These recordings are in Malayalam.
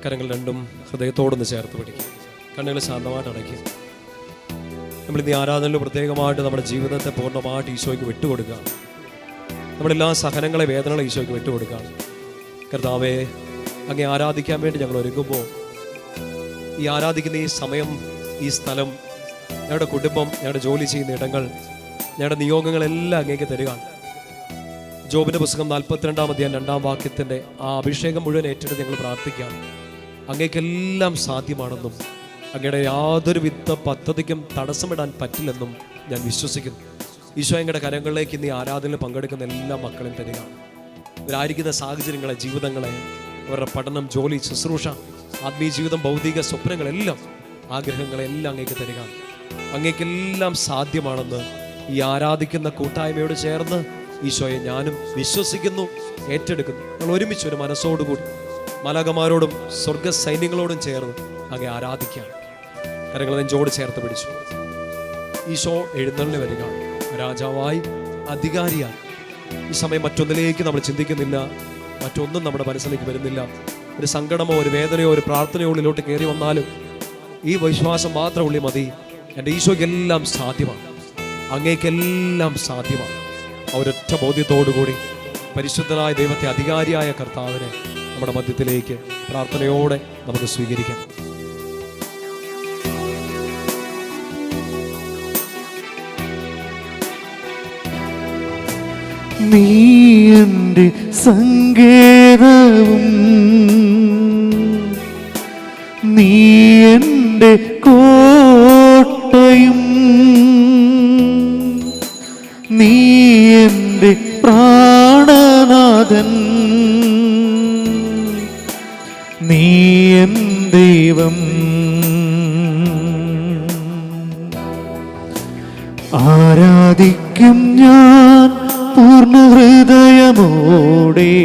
കരങ്ങൾ രണ്ടും ഹൃദയത്തോടൊന്ന് ചേർത്ത് പിടിക്കുക. കണ്ണുകൾ ശാന്തമായിട്ട് അടയ്ക്കുക. നമ്മളിന്ന് ഈ ആരാധനയിൽ പ്രത്യേകമായിട്ട് നമ്മുടെ ജീവിതത്തെ പൂർണ്ണമായിട്ട് ഈശോയ്ക്ക് വിട്ടുകൊടുക്കുക. നമ്മളെല്ലാ സഹനങ്ങളെ, വേദനകളെ ഈശോയ്ക്ക് വിട്ടുകൊടുക്കുക. കർത്താവേ, അങ്ങേ ആരാധിക്കാൻ വേണ്ടി ഞങ്ങൾ ഒരുങ്ങുമ്പോൾ ഈ ആരാധിക്കുന്ന ഈ സമയം, ഈ സ്ഥലം, ഞങ്ങളുടെ കുടുംബം, ഞങ്ങളുടെ ജോലി ചെയ്യുന്ന ഇടങ്ങൾ, ഞങ്ങളുടെ നിയോഗങ്ങളെല്ലാം അങ്ങേക്ക് തരിക. ജോബിൻ്റെ പുസ്തകം 42-ാം അധ്യായം 2-ാം വാക്യത്തിൻ്റെ ആ അഭിഷേകം മുഴുവൻ ഏറ്റെടുത്ത് ഞങ്ങൾ പ്രാർത്ഥിക്കാം. അങ്ങേക്കെല്ലാം സാധ്യമാണെന്നും അങ്ങയുടെ യാതൊരു വിധ പദ്ധതിക്കും തടസ്സമിടാൻ പറ്റില്ലെന്നും ഞാൻ വിശ്വസിക്കുന്നു. ഈശോ അങ്ങയുടെ കരങ്ങളിലേക്ക് ഇന്ന് ഈ ആരാധനയിൽ പങ്കെടുക്കുന്ന എല്ലാ മക്കളെയും തരിക. ഇവരായിരിക്കുന്ന സാഹചര്യങ്ങളെ, ജീവിതങ്ങളെ, അവരുടെ പഠനം, ജോലി, ശുശ്രൂഷ, ആത്മീയ ജീവിതം, ഭൗതിക സ്വപ്നങ്ങളെല്ലാം, ആഗ്രഹങ്ങളെല്ലാം അങ്ങേക്ക് തരിക. അങ്ങേക്കെല്ലാം സാധ്യമാണെന്ന് ഈ ആരാധിക്കുന്ന കൂട്ടായ്മയോട് ചേർന്ന് ഈശോയെ ഞാനും വിശ്വസിക്കുന്നു, ഏറ്റെടുക്കുന്നു. ഞങ്ങൾ ഒരുമിച്ച് ഒരു മനസ്സോടുകൂടി മാലാഖമാരോടും സ്വർഗ സൈന്യങ്ങളോടും ചേർന്ന് അങ്ങേ ആരാധിക്കാം. കരങ്ങൾ നെഞ്ചോട് ചേർത്ത് പിടിച്ചു. ഈശോ എഴുന്നള്ളി വരിക, രാജാവായി, അധികാരിയായി. ഈ സമയം മറ്റൊന്നിലേക്ക് നമ്മൾ ചിന്തിക്കുന്നില്ല, മറ്റൊന്നും നമ്മുടെ മനസ്സിലേക്ക് വരുന്നില്ല. ഒരു സങ്കടമോ ഒരു വേദനയോ ഒരു പ്രാർത്ഥനയോ ഉള്ളിലോട്ട് കയറി വന്നാലും ഈ വിശ്വാസം മാത്രം ഉള്ളി മതി. എൻ്റെ ഈശോയ്ക്കെല്ലാം സാധ്യമാണ്, അങ്ങേക്കെല്ലാം സാധ്യമാണ്. ആ ഒരൊറ്റ ബോധ്യത്തോടുകൂടി പരിശുദ്ധനായ ദൈവത്തെ, അധികാരിയായ കർത്താവിനെ നമ്മുടെ മധ്യത്തിലേക്ക് പ്രാർത്ഥനയോടെ നമുക്ക് സ്വീകരിക്കാം. നീ എൻ്റെ സങ്കേതവും നീ എൻ്റെ കോട്ടയും നീ എൻ്റെ പ്രാണനാഥൻ നീ എൻ ദൈവം. ആരാധിക്കും ഞാൻ പൂർണ്ണ ഹൃദയമോടെ,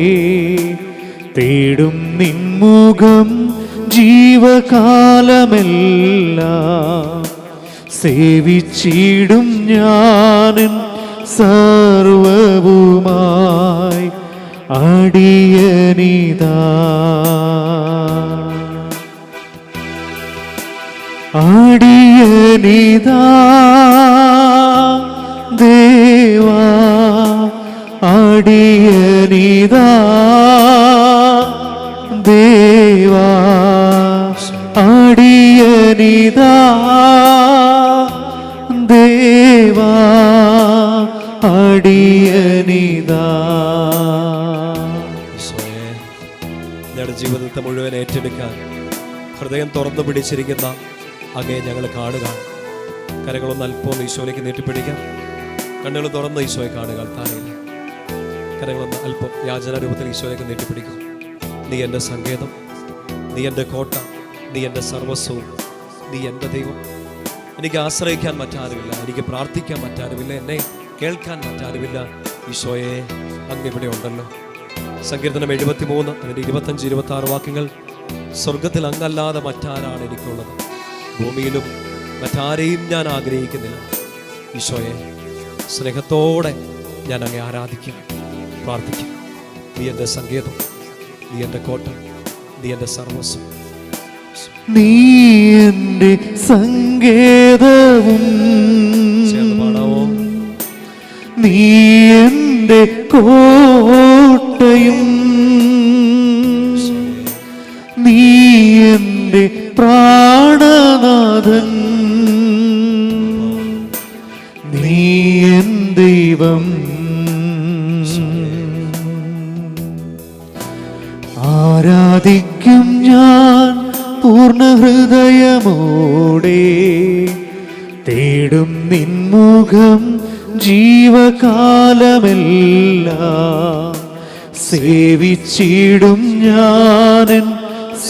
തേടും നിൻമുഖം ജീവകാലമെല്ലാം, സേവിച്ചിടും ഞാനും സർവവുമായി അടിയനിതാ. അടിയനിതാ ദേവാ, അടിയനിതാ ദേവാ, അടിയനിതാ ദേവാ, അടിയനിതാ. ഞങ്ങളുടെ ജീവിതത്തെ മുഴുവൻ ഏറ്റെടുക്കാൻ ഹൃദയം തുറന്നു പിടിച്ചിരിക്കുന്ന അങ്ങേ ഞങ്ങൾ കാണുക. കരങ്ങളൊന്ന് അല്പം ഈശോയിലേക്ക് നീട്ടിപ്പിടിക്കാം. കണ്ണുകൾ തുറന്ന് ഈശോയെ കാണുക. താഴെയില്ല, കരങ്ങളൊന്ന് അല്പം യാചന രൂപത്തിൽ ഈശോയിലേക്ക് നീട്ടിപ്പിടിക്കും. നീ എൻ്റെ സങ്കേതം, നീ എൻ്റെ കോട്ട, നീ എൻ്റെ സർവസ്വവും, നീ എൻ്റെ ദൈവം. എനിക്ക് ആശ്രയിക്കാൻ മറ്റാരുമില്ല, എനിക്ക് പ്രാർത്ഥിക്കാൻ മറ്റാരുമില്ല, എന്നെ കേൾക്കാൻ മറ്റാരുമില്ല. ഈശോയെ, അങ്ങ് ഇവിടെ ഉണ്ടല്ലോ. സങ്കീർത്തനം 73 അതിൻ്റെ 25-26 വാക്യങ്ങൾ. സ്വർഗത്തിൽ അങ്ങല്ലാതെ മറ്റാരാണ് എനിക്കുള്ളത്, ഭൂമിയിലും മറ്റാരെയും ഞാൻ ആഗ്രഹിക്കുന്നില്ല. ഈശോയെ, സ്നേഹത്തോടെ ഞാൻ അങ്ങേ ആരാധിക്കും, പ്രാർത്ഥിക്കും. നീ എൻ്റെ സങ്കേതം, നീ എൻ്റെ കോട്ട, നീ എൻ്റെ സർവസ്വം. നീ എൻ്റെ സങ്കേതവും ചേർന്ന് പാടാവോ? നീ എൻ്റെ കോട്ടയും നീ എൻ്റെ പ്രാണനാഥൻ നീ എൻ ദൈവം. ആരാധിക്കും ഞാൻ പൂർണ്ണ ഹൃദയമോടെ, തേടും നിൻമുഖം ജീവകാലമെല്ലാം, സേവിച്ചിടും ഞാനൻ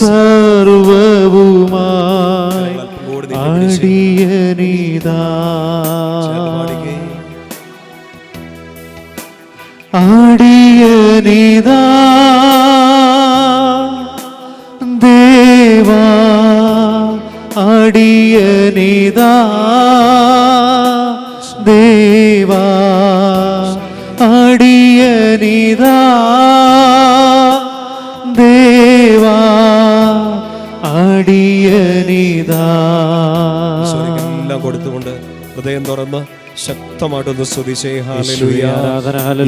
സർവവുമായി അടിയനിതാ. അടിയനിതാ ദേവാ, അടിയനിതാ ദേവാ, അടിയനിതാ ദേവാ, ഈശോയ്ക്ക് എല്ലാം കൊടുത്തുകൊണ്ട് ഹൃദയം തുറന്ന് ശക്തമായിട്ടൊന്ന് സ്തുതിച്ചേ. ഹല്ലേലൂയ,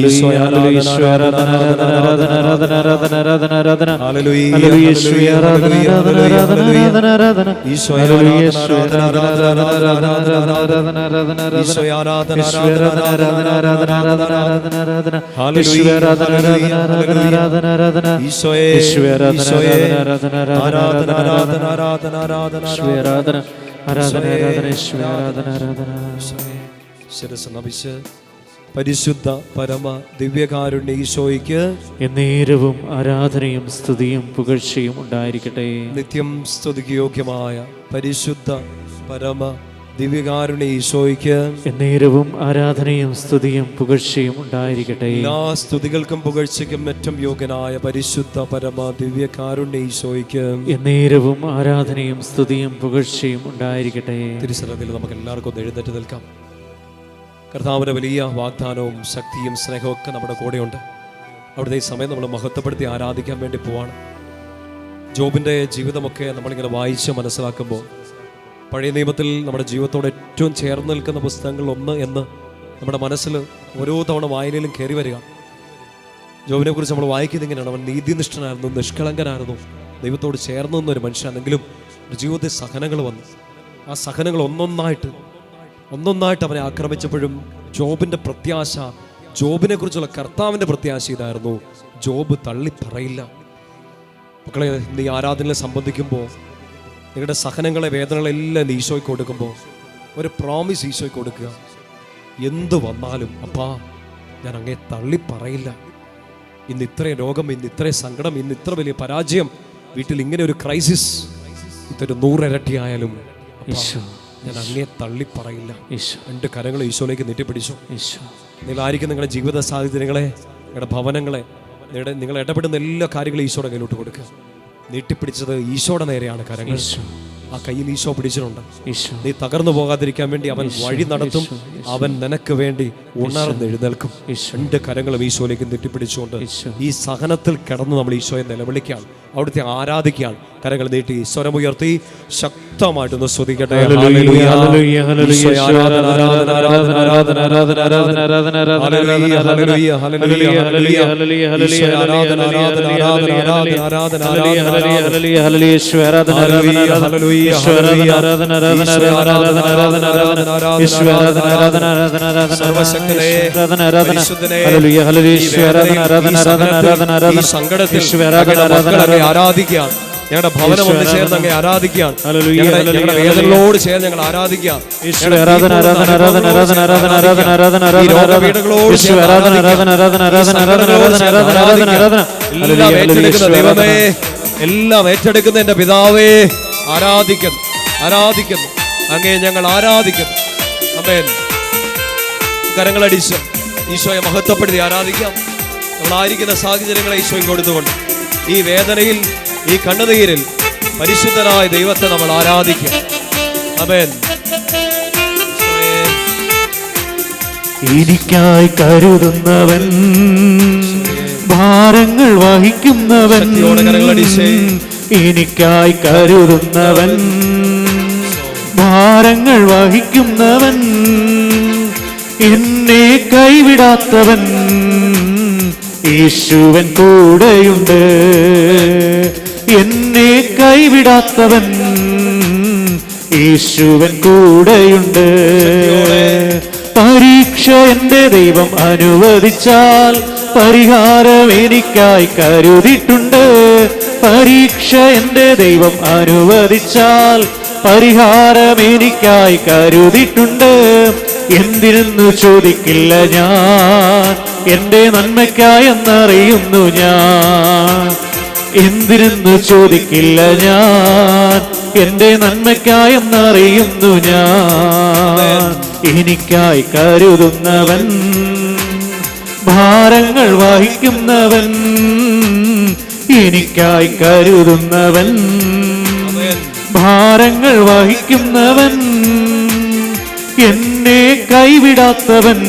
ഈശോയെ ആരാധന, ആരാധന, ആരാധന, ആരാധന, ആരാധന, ആരാധന, ഹല്ലേലൂയ, ഹല്ലേലൂയ, ഹല്ലേലൂയ, ഹല്ലേലൂയ, ഈശോയെ ആരാധന, ആരാധന, ആരാധന, ആരാധന, ഈശോയെ ആരാധന, ആരാധന, ആരാധന, ആരാധന, ഹല്ലേലൂയ, ഹല്ലേലൂയ, ഹല്ലേലൂയ, ഈശോയെ, ഈശോയെ ആരാധന, ആരാധന, ആരാധന, ആരാധന, ആരാധന, ശിരസ്സ് നമിച്ച് പരിശുദ്ധ പരമ ദിവ്യകാരുണ്യ ഈശോയ്ക്ക് എന്നേരവും ആരാധനയും സ്തുതിയും പുകഴ്ചയും ഉണ്ടായിരിക്കട്ടെ. നിത്യം സ്തുതിക്ക് യോഗ്യമായ പരിശുദ്ധ പരമ ദിവ്യകാരുണ്യ ഈശോയ്ക്ക് എന്നേരവും ആരാധനയും സ്തുതിയും പുകഴ്ചയും ഉണ്ടായിരിക്കട്ടെ. എല്ലാ സ്തുതികൾക്കും പുകഴ്ചയ്ക്കും ഏറ്റവും യോഗ്യനായ പരിശുദ്ധ പരമ ദിവ്യകാരുണ്യ ഈശോയ്ക്ക് എന്നേരവും ആരാധനയും സ്തുതിയും പുകഴ്ചയും ഉണ്ടായിരിക്കട്ടെ. തിരുസന്നിധിയിൽ നമുക്ക് എല്ലാവർക്കും ഒന്ന് എഴുന്നേറ്റ് നിൽക്കാം. കർത്താവിൻ്റെ വലിയ വാഗ്ദാനവും ശക്തിയും സ്നേഹവും ഒക്കെ നമ്മുടെ കൂടെയുണ്ട്. അവിടുത്തെ ഈ സമയം നമ്മൾ മഹത്വപ്പെടുത്തി ആരാധിക്കാൻ വേണ്ടി പോവാണ്. ജോബിൻ്റെ ജീവിതമൊക്കെ നമ്മളിങ്ങനെ വായിച്ച് മനസ്സിലാക്കുമ്പോൾ പഴയ നിയമത്തിൽ നമ്മുടെ ജീവിതത്തോട് ഏറ്റവും ചേർന്ന് നിൽക്കുന്ന പുസ്തകങ്ങളിൽ ഒന്ന് എന്ന് നമ്മുടെ മനസ്സിൽ ഓരോ തവണ വായനയിലും കയറി വരിക. ജോബിനെ കുറിച്ച് നമ്മൾ വായിക്കുന്നത് ഇങ്ങനെയാണ്. അവൻ നീതിനിഷ്ഠനായിരുന്നു, നിഷ്കളങ്കനായിരുന്നു, ദൈവത്തോട് ചേർന്ന് നിന്നൊരു മനുഷ്യനെങ്കിലും ജീവിതത്തിൽ സഹനങ്ങൾ വന്നു. ആ സഹനങ്ങൾ ഒന്നൊന്നായിട്ട് അവനെ ആക്രമിച്ചപ്പോഴും ജോബിൻ്റെ പ്രത്യാശ, ജോബിനെ കുറിച്ചുള്ള കർത്താവിൻ്റെ പ്രത്യാശ ഇതായിരുന്നു: ജോബ് തള്ളിപ്പറയില്ല. മക്കളെ, നീ ആരാധനയെ സംബന്ധിക്കുമ്പോൾ നിങ്ങളുടെ സഹനങ്ങളെ, വേദനകളെല്ലാം ഈശോയ്ക്ക് കൊടുക്കുമ്പോൾ ഒരു പ്രോമിസ് ഈശോയ്ക്ക് കൊടുക്കുക. എന്തു വന്നാലും അപ്പാ, ഞാൻ അങ്ങേ തള്ളിപ്പറയില്ല. ഇന്ന് ഇത്രയും രോഗം, ഇന്ന് ഇത്രയും സങ്കടം, ഇന്ന് ഇത്ര വലിയ പരാജയം, വീട്ടിൽ ഇങ്ങനെ ഒരു ക്രൈസിസ്, ഇതൊരു 100 ഇരട്ടിയായാലും ഞാൻ അങ്ങേ തള്ളിപ്പറയില്ല. രണ്ട് കരങ്ങൾ ഈശോയിലേക്ക് നീട്ടിപ്പിടിച്ചു. നിങ്ങളായിരിക്കും നിങ്ങളുടെ ജീവിത സാഹചര്യങ്ങളെ, നിങ്ങളുടെ ഭവനങ്ങളെ, നിങ്ങൾ ഇടപെടുന്ന എല്ലാ കാര്യങ്ങളും ഈശോയുടെ കയ്യിലോട്ട് കൊടുക്കുക. നീട്ടിപ്പിടിച്ചത് ഈശോയുടെ നേരെയാണ് കരങ്ങൾ. ആ കയ്യിൽ ഈശോ പിടിച്ചിട്ടുണ്ട്. നീ തകർന്നു പോകാതിരിക്കാൻ വേണ്ടി അവൻ വഴി നടത്തും. അവൻ നിനക്ക് വേണ്ടി ഉണർന്നെഴുന്നേൽക്കും. രണ്ട് കരങ്ങളും ഈശോയിലേക്ക് നീട്ടിപ്പിടിച്ചുകൊണ്ട് ഈ സഹനത്തിൽ കിടന്ന് നമ്മൾ ഈശോയെ നിലവിളിക്കുകയാണ്, അവിടുത്തെ ആരാധിക്കുകയാണ്. കരങ്ങൾ നീട്ടി സ്വരമുയർത്തി ശക്തമായിട്ടൊന്ന് സ്തുതിക്കട്ടെ. ആരാധിക്കാം. ഞങ്ങളുടെ ഭവനം ഒന്ന് ചേർന്ന് അങ്ങ് ആരാധിക്കാം. ഞങ്ങളുടെ വേദനകളോട് ചേർന്ന് ഞങ്ങൾ ആരാധിക്കാം. എല്ലാം ഏറ്റെടുക്കുന്ന എന്റെ പിതാവേ, ആരാധിക്കുന്നു, ആരാധിക്കുന്നു, അങ്ങേ ഞങ്ങൾ ആരാധിക്കുന്നു. ആമേൻ. കരങ്ങളടിച്ച് ഈശോയെ മഹത്വപ്പെടുത്തി ആരാധിക്കാം. നമ്മളായിരിക്കുന്ന സാഹചര്യങ്ങളെ ഈശോയ്ക്ക് കൊടുത്തുകൊണ്ട് ഈ വേദനയിൽ, ഈ കണ്ണുനീരിൽ പരിശുദ്ധനായ ദൈവത്തെ നമ്മൾ ആരാധിക്കും. ആമേൻ. എനിക്കായി കരുതുന്നവൻ, ഭാരങ്ങൾ വഹിക്കുന്നവൻ, എനിക്കായി കരുതുന്നവൻ, ഭാരങ്ങൾ വഹിക്കുന്നവൻ, എന്നെ കൈവിടാത്തവൻ, യേശുവൻ കൂടെയുണ്ട്. എന്നെ കൈവിടാത്തവൻ, യേശുവൻ കൂടെയുണ്ട്. പരീക്ഷ എന്റെ ദൈവം അനുവദിച്ചാൽ പരിഹാരം എനിക്കായി കരുതിയിട്ടുണ്ട്. പരീക്ഷ എന്റെ ദൈവം അനുവദിച്ചാൽ പരിഹാരം എനിക്കായി കരുതിയിട്ടുണ്ട്. എന്തിനെന്നു ചോദിക്കില്ല ഞാൻ, എന്റെ നന്മയ്ക്കായെന്നറിയുന്നു ഞാൻ. എന്തിനെന്നു ചോദിക്കില്ല ഞാൻ, എന്റെ നന്മയ്ക്കായെന്നറിയുന്നു ഞാൻ. എനിക്കായി കരുതുന്നവൻ, ഭാരങ്ങൾ വഹിക്കുന്നവൻ, എനിക്കായി കരുതുന്നവൻ, ഭാരങ്ങൾ വഹിക്കുന്നവൻ, എന്നെ കൈവിടാത്തവൻ,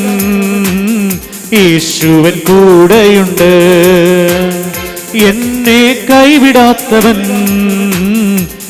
യേശുവൻ കൂടെയുണ്ട്. എന്നെ കൈവിടാത്തവൻ,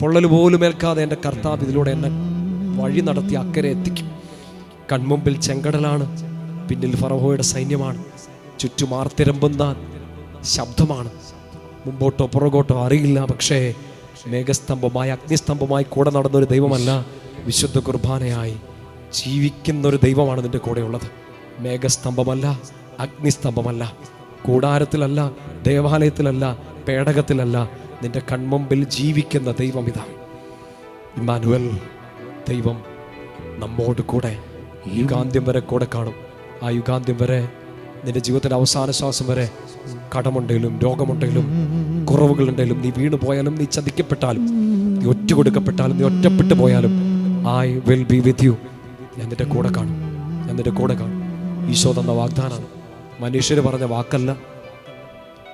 പൊള്ളൽ പോലും ഏൽക്കാതെ എൻ്റെ കർത്താവ് ഇതിലൂടെ എന്നെ വഴി നടത്തി അക്കരെ എത്തിക്കും. കൺമുമ്പിൽ ചെങ്കടലാണ്, പിന്നിൽ ഫറവോയുടെ സൈന്യമാണ്, ചുറ്റും ആർത്തിരമ്പുന്ന ശബ്ദമാണ്. മുമ്പോട്ടോ പുറകോട്ടോ അറിയില്ല. പക്ഷേ മേഘസ്തംഭമായി അഗ്നിസ്തംഭമായി കൂടെ നടന്നൊരു ദൈവമല്ല, വിശുദ്ധ കുർബാനയായി ജീവിക്കുന്നൊരു ദൈവമാണ് നിൻ്റെ കൂടെയുള്ളത്. മേഘസ്തംഭമല്ല, അഗ്നിസ്തംഭമല്ല, കൂടാരത്തിലല്ല, ദേവാലയത്തിലല്ല, പേടകത്തിലല്ല, നിന്റെ കൺമുമ്പിൽ ജീവിക്കുന്ന ദൈവം ഇതാണ്. ഇമ്മാനുവൽ, ദൈവം നമ്മോട് കൂടെ യുഗാന്ത്യം വരെ കൂടെ കാണും. ആ യുഗാന്ത്യം വരെ, നിന്റെ ജീവിതത്തിൻ്റെ അവസാന ശ്വാസം വരെ, കടമുണ്ടെങ്കിലും രോഗമുണ്ടെങ്കിലും കുറവുകളുണ്ടെങ്കിലും, നീ വീണു പോയാലും, നീ ചതിക്കപ്പെട്ടാലും, നീ ഒറ്റ കൊടുക്കപ്പെട്ടാലും, നീ ഒറ്റപ്പെട്ടു പോയാലും, I will be with you. ഞാൻ നിന്റെ കൂടെ കാണും, ഞാൻ നിന്റെ കൂടെ കാണും. ഈശോ തന്ന വാഗ്ദാനമാണ്, മനുഷ്യർ പറഞ്ഞ വാക്കല്ല.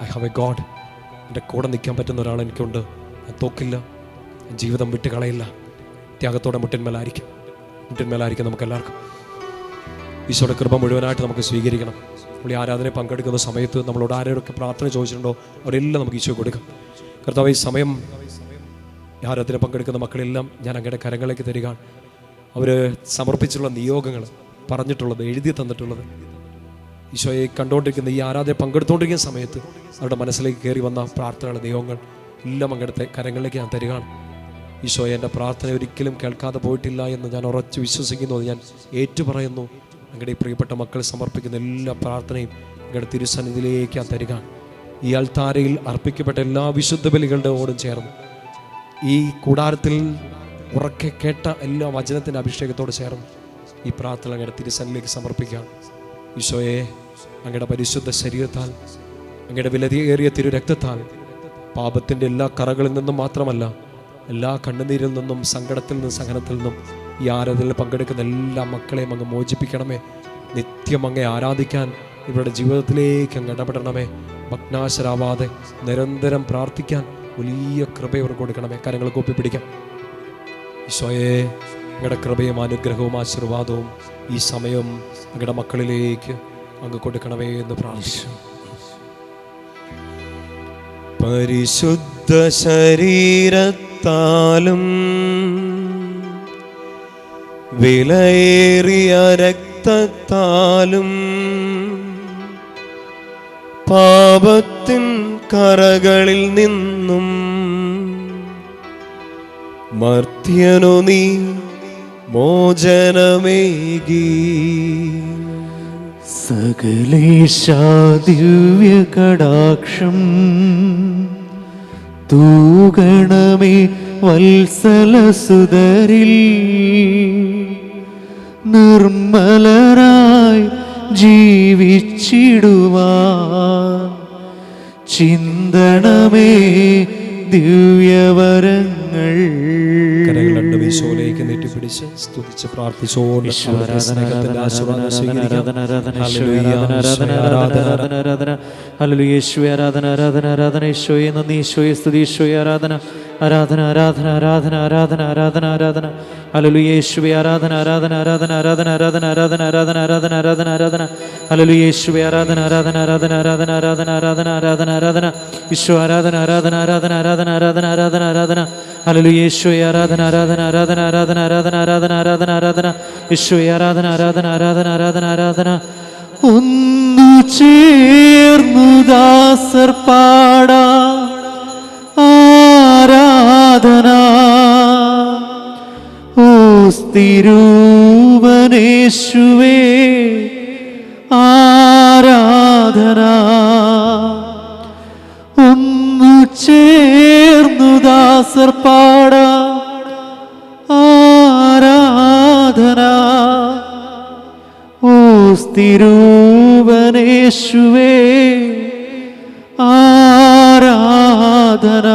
I have a God. എൻ്റെ കൂടെ നിൽക്കാൻ പറ്റുന്ന ഒരാൾ എനിക്കുണ്ട്. ഞാൻ തോക്കില്ല, ഞാൻ ജീവിതം വിട്ട് കളയില്ല. ത്യാഗത്തോടെ മുട്ടിന്മേലായിരിക്കും നമുക്ക് എല്ലാവർക്കും. ഈശോയുടെ കൃപ മുഴുവനായിട്ട് നമുക്ക് സ്വീകരിക്കണം. നമ്മൾ ഈ ആരാധനയെ പങ്കെടുക്കുന്ന സമയത്ത് നമ്മളോട് ആരൊക്കെ പ്രാർത്ഥന ചോദിച്ചിട്ടുണ്ടോ അവരെല്ലാം നമുക്ക് ഈശോ കൊടുക്കാം. കർത്താവ്, ഈ സമയം ആരാധന പങ്കെടുക്കുന്ന മക്കളെല്ലാം ഞാൻ അങ്ങയുടെ കരങ്ങളിലേക്ക് തരിക. അവർ സമർപ്പിച്ചുള്ള നിയോഗങ്ങൾ, പറഞ്ഞിട്ടുള്ളത്, എഴുതി തന്നിട്ടുള്ളത്, ഈശോയെ കണ്ടുകൊണ്ടിരിക്കുന്ന ഈ ആരാധന പങ്കെടുത്തുകൊണ്ടിരിക്കുന്ന സമയത്ത് അവരുടെ മനസ്സിലേക്ക് കയറി വന്ന പ്രാർത്ഥനകൾ, നിയോഗങ്ങൾ എല്ലാം അങ്ങയുടെ കരങ്ങളിലേക്ക് ഞാൻ തരികയാണ്. ഈശോയെ, എൻ്റെ പ്രാർത്ഥന ഒരിക്കലും കേൾക്കാതെ പോയിട്ടില്ല എന്ന് ഞാൻ ഉറച്ച് വിശ്വസിക്കുന്നു. അത് ഞാൻ ഏറ്റുപറയുന്നു. അങ്ങയുടെ ഈ പ്രിയപ്പെട്ട മക്കൾ സമർപ്പിക്കുന്ന എല്ലാ പ്രാർത്ഥനയും അങ്ങയുടെ തിരുസന്നിധിയിലേക്ക് ഞാൻ തരിക. ഈ അൾത്താരയിൽ അർപ്പിക്കപ്പെട്ട എല്ലാ വിശുദ്ധ ബലികളുടെയോടും ചേർന്ന്, ഈ കൂടാരത്തിൽ ഉറക്കെ കേട്ട എല്ലാ വചനത്തിൻ്റെ അഭിഷേകത്തോട് ചേർന്ന് ഈ പ്രാർത്ഥന അങ്ങയുടെ തിരുസന്നിധിയിലേക്ക് സമർപ്പിക്കുകയാണ്. ഈശോയെ, അങ്ങയുടെ പരിശുദ്ധ ശരീരത്താൽ, അങ്ങയുടെ വിലയേറിയ തിരു രക്തത്താൽ പാപത്തിൻ്റെ എല്ലാ കറകളിൽ നിന്നും മാത്രമല്ല, എല്ലാ കണ്ണുനീരിൽ നിന്നും, സങ്കടത്തിൽ നിന്നും, സഹനത്തിൽ നിന്നും ഈ ആരാധനയിൽ പങ്കെടുക്കുന്ന എല്ലാ മക്കളെയും അങ്ങ് മോചിപ്പിക്കണമേ. നിത്യം അങ്ങേ ആരാധിക്കാൻ ഇവരുടെ ജീവിതത്തിലേക്ക് അങ്ങ് ഇടപെടണമേ. ഭഗ്നാശരാവാതെ നിരന്തരം പ്രാർത്ഥിക്കാൻ വലിയ കൃപ ഇവർക്ക് കൊടുക്കണമേ. കരങ്ങൾ കൂപ്പി പിടിക്കാം. ഈശോയെ, അങ്ങയുടെ കൃപയും അനുഗ്രഹവും ആശീർവാദവും ഈ സമയം അങ്ങയുടെ മക്കളിലേക്ക് അങ്ങ് കൊടുക്കണമേ എന്ന് പ്രാർത്ഥിച്ചു. പരിശുദ്ധ ശരീരത്താലും വിലയേറിയ രക്തത്താലും പാപത്തിൻ കറകളിൽ നിന്നും മർത്യനു നീ മോചനമേകി. സകലേശാ ദിവ്യ കടാക്ഷം തൂഗണമേ വത്സലസുതരിൽ, നിർമ്മലരായി ജീവിച്ചിടുവാൻ ചിന്തണമേ ദിവ്യവരങ്ങൾ. കരങ്ങൾ ഈശോയിലേക്ക് നീട്ടിപ്പിടിച്ച് സ്തുതിച്ച് പ്രാർത്ഥിച്ചോണ്ട് സ്നേഹത്തിന്റെ ആശീർവാദം സ്വീകരിക്കാം. ഹല്ലേലൂയ, യേശുവേ ആരാധന, ആരാധന, ആരാധന. യേശുവേ നന്ദി, യേശുവേ സ്തുതി, യേശുവേ ആരാധന, ആരാധന, ആരാധന, ആരാധന, ആരാധന, ആരാധന, ആരാധന. ഹല്ലേലൂയ, യേശുവേ ആരാധന, ആരാധന, ആരാധന, ആരാധന, ആരാധന, ആരാധന, ആരാധന, ആരാധന, ആരാധന, ആരാധന. ഹല്ലേലൂയ, യേശുവേ ആരാധന, ആരാധന, ആരാധന, ആരാധന, ആരാധന, ആരാധന, ആരാധന, ആരാധന. യേശു ആരാധന, ആരാധന, ആരാധന, ആരാധന, ആരാധന, ആരാധന, ആരാധന. ഹല്ലേലൂയ, യേശുവേ ആരാധന, ആരാധന, ആരാധന, ആരാധന, ആരാധന, ആരാധന, ആരാധന, ആരാധന. യേശുവേ ആരാധന, ആരാധന, ആരാധന, ആരാധന, ആരാധന. ഒന്നു ചേർന്നു ദാസർ പാടാം ആരാധന. ഓ തിരുവനേശുവേ ആരാധന. ഒന്നു ചേർന്നു ദാസർ പാടാം ആരാധന. ഓ തിരുവനേശുവേ ആരാധന.